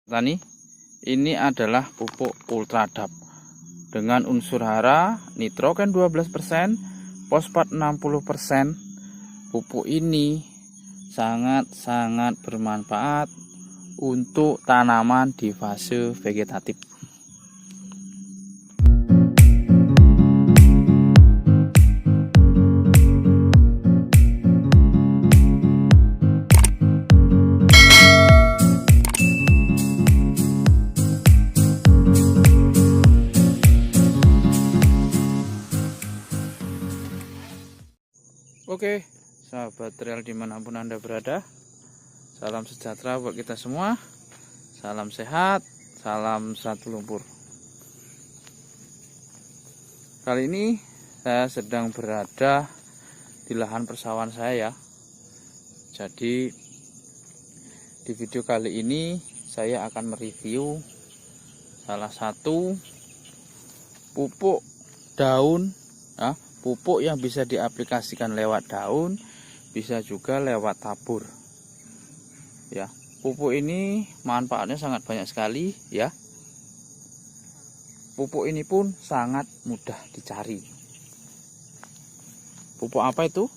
Tani, ini adalah pupuk Ultradap dengan unsur hara, nitrogen 12%, fosfat 60%. Pupuk ini sangat-sangat bermanfaat untuk tanaman di fase vegetatif. Oke, sahabat trail dimanapun Anda berada, salam sejahtera buat kita semua, salam sehat, salam satu lumpur. Kali ini saya sedang berada di lahan persawahan saya ya. Jadi di video kali ini saya akan mereview salah satu pupuk daun ya, pupuk yang bisa diaplikasikan lewat daun, bisa juga lewat tabur. Ya, pupuk ini manfaatnya sangat banyak sekali ya. Pupuk ini pun sangat mudah dicari. Pupuk apa itu?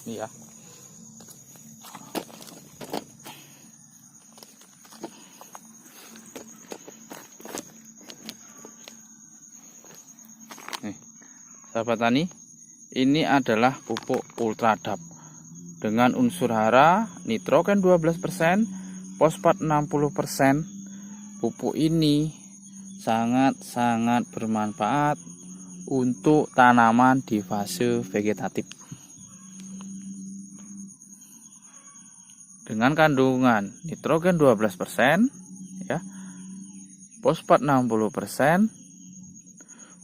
Ini ya. Nih, sahabat tani, ini adalah pupuk Ultradap dengan unsur hara, nitrogen 12%, fosfat 60%. Pupuk ini sangat-sangat bermanfaat untuk tanaman di fase vegetatif. Dengan kandungan nitrogen 12% ya, fosfat 60%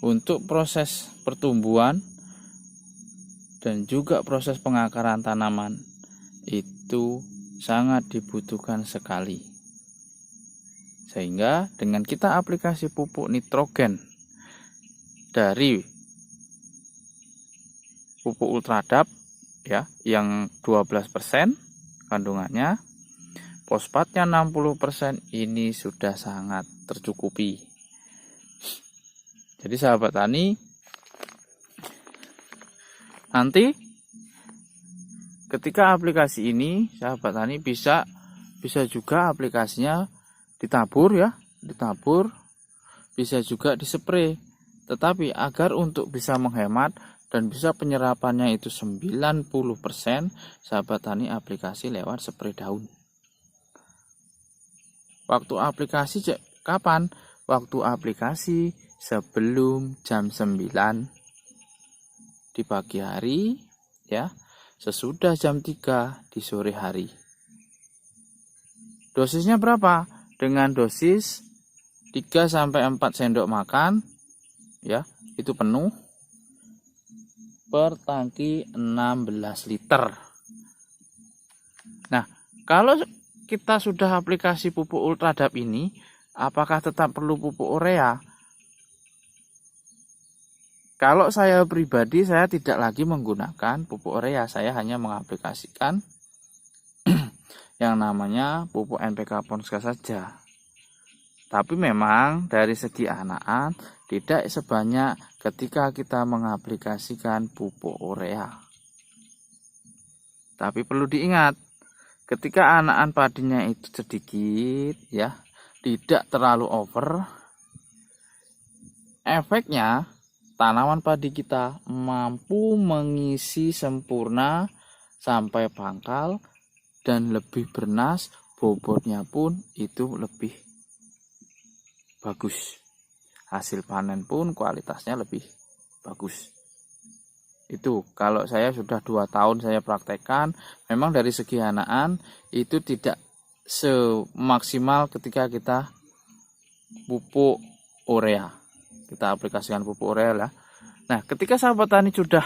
untuk proses pertumbuhan dan juga proses pengakaran tanaman itu sangat dibutuhkan sekali. Sehingga dengan kita aplikasi pupuk nitrogen dari pupuk Ultradap ya, yang 12% kandungannya, fosfatnya 60%, ini sudah sangat tercukupi. Jadi sahabat tani, nanti ketika aplikasi ini sahabat tani bisa juga aplikasinya ditabur ya, ditabur, bisa juga dispray. Tetapi agar untuk bisa menghemat dan bisa penyerapannya itu 90%, sahabat tani aplikasi lewat spray daun. Waktu aplikasi kapan? Waktu aplikasi sebelum jam 9 di pagi hari ya, sesudah jam 3 di sore hari. Dosisnya berapa? Dengan dosis 3-4 sendok makan ya, itu penuh per tangki 16 liter. Nah, kalau kita sudah aplikasi pupuk Ultradap ini, apakah tetap perlu pupuk urea? Kalau saya pribadi, saya tidak lagi menggunakan pupuk urea, saya hanya mengaplikasikan yang namanya pupuk NPK Ponska saja. Tapi memang dari segi anakan tidak sebanyak ketika kita mengaplikasikan pupuk urea. Tapi perlu diingat, ketika anakan padinya itu sedikit ya, tidak terlalu over, efeknya tanaman padi kita mampu mengisi sempurna sampai pangkal dan lebih bernas, bobotnya pun itu lebih bagus. Hasil panen pun kualitasnya lebih bagus. Itu kalau saya sudah 2 tahun saya praktekkan, memang dari segi anakan itu tidak semaksimal ketika kita pupuk urea. Kita aplikasikan pupuk urea lah. Nah, ketika sahabat tani sudah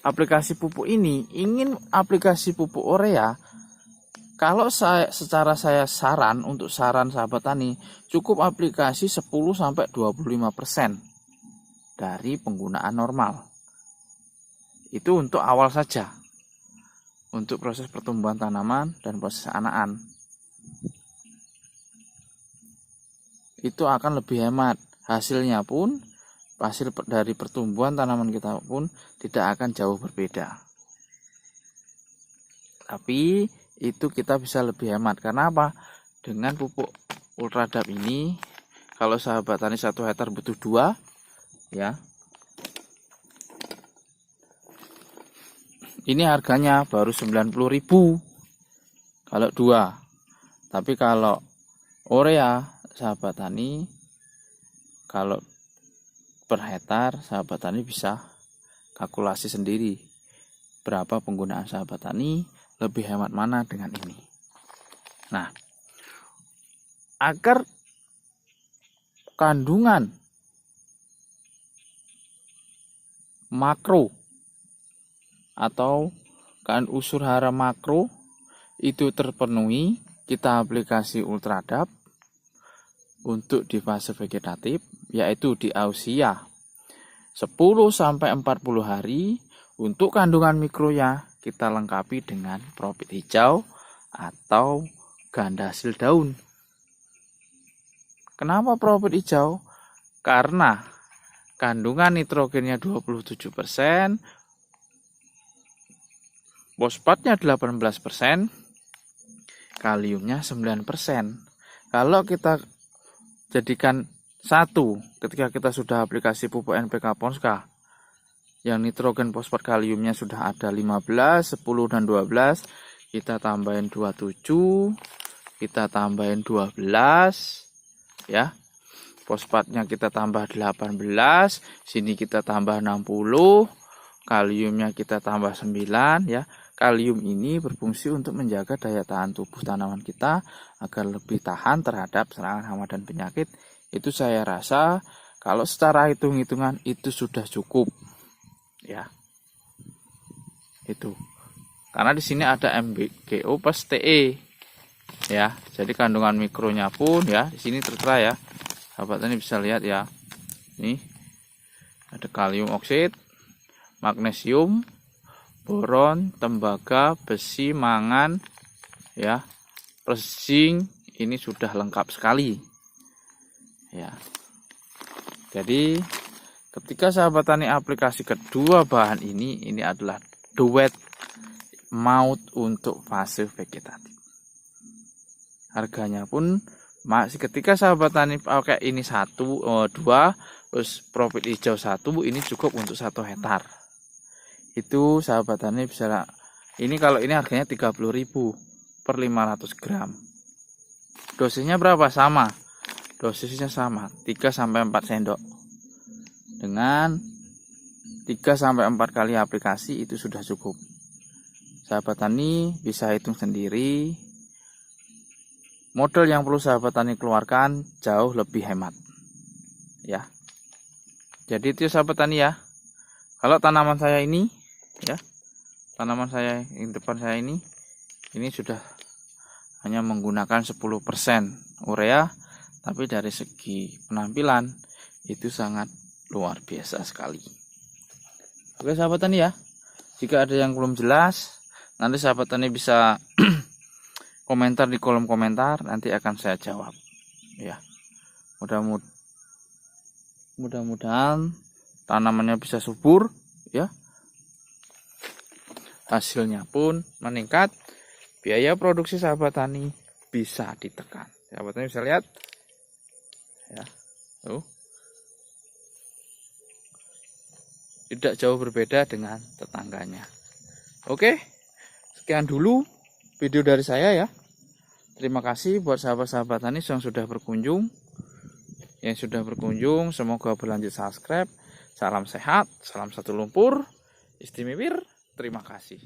aplikasi pupuk ini, ingin aplikasi pupuk urea, kalau secara saya saran, untuk saran sahabat tani, cukup aplikasi 10-25% dari penggunaan normal. Itu untuk awal saja, untuk proses pertumbuhan tanaman dan proses anakan. itu akan lebih hemat. Hasilnya pun, hasil dari pertumbuhan tanaman kita pun tidak akan jauh berbeda. Tapi itu kita bisa lebih hemat. Karena apa? Dengan pupuk Ultradap ini, kalau sahabat tani 1 hektar butuh 2, ya. Ini harganya baru 90.000 kalau 2. Tapi kalau urea sahabat tani, kalau per hektar sahabat tani bisa kalkulasi sendiri berapa penggunaan sahabat tani, lebih hemat mana dengan ini. Nah, agar kandungan makro atau unsur hara makro itu terpenuhi, kita aplikasi Ultradap untuk di fase vegetatif, yaitu di usia 10-40 hari. Untuk kandungan mikronya kita lengkapi dengan Profit Hijau atau ganda hasil daun. Kenapa Profit Hijau? Karena kandungan nitrogennya 27%, fosfatnya 18%, kaliumnya 9%. Kalau kita jadikan satu, ketika kita sudah aplikasi pupuk NPK Ponska, yang nitrogen, fosfat, kaliumnya sudah ada 15, 10, dan 12, kita tambahin 27, kita tambahin 12, ya. Fosfatnya kita tambah 18, sini kita tambah 60, kaliumnya kita tambah 9, ya. Kalium ini berfungsi untuk menjaga daya tahan tubuh tanaman kita agar lebih tahan terhadap serangan hama dan penyakit. Itu saya rasa kalau secara hitung-hitungan itu sudah cukup, ya. Itu. Karena di sini ada MgO plus TE, ya. Jadi kandungan mikronya pun, ya, di sini tertera, ya. Sahabat ini bisa lihat, ya. Ini ada kalium oksid, magnesium, boron, tembaga, besi, mangan, ya, plus zinc. Ini sudah lengkap sekali, ya. Jadi ketika sahabat tani aplikasi kedua bahan ini adalah duet maut untuk fase vegetatif. Harganya pun masih, ketika sahabat tani pakai ini 2, terus Profit Hijau 1, ini cukup untuk 1 hektar. Itu sahabat tani bisa, ini kalau ini harganya 30.000 per 500 gram. Dosisnya berapa? Sama. Dosisnya sama, 3-4 sendok. Dengan 3-4 kali aplikasi itu sudah cukup. Sahabat tani bisa hitung sendiri. Modal yang perlu sahabat tani keluarkan jauh lebih hemat, ya. Jadi itu sahabat tani, ya. Kalau tanaman saya ini, ya, tanaman saya yang depan saya ini sudah hanya menggunakan 10% urea, tapi dari segi penampilan itu sangat luar biasa sekali. Oke sahabat tani, ya, jika ada yang belum jelas nanti sahabat tani bisa komentar di kolom komentar, nanti akan saya jawab, ya. Mudah-mudahan tanamannya bisa subur, ya. Hasilnya pun meningkat, biaya produksi sahabat tani bisa ditekan. Sahabat tani bisa lihat, ya, tidak jauh berbeda dengan tetangganya. Oke, sekian dulu video dari saya, ya. Terima kasih buat sahabat-sahabat tani yang sudah berkunjung. Semoga berlanjut subscribe. Salam sehat, salam satu lumpur, istimewir. Terima kasih.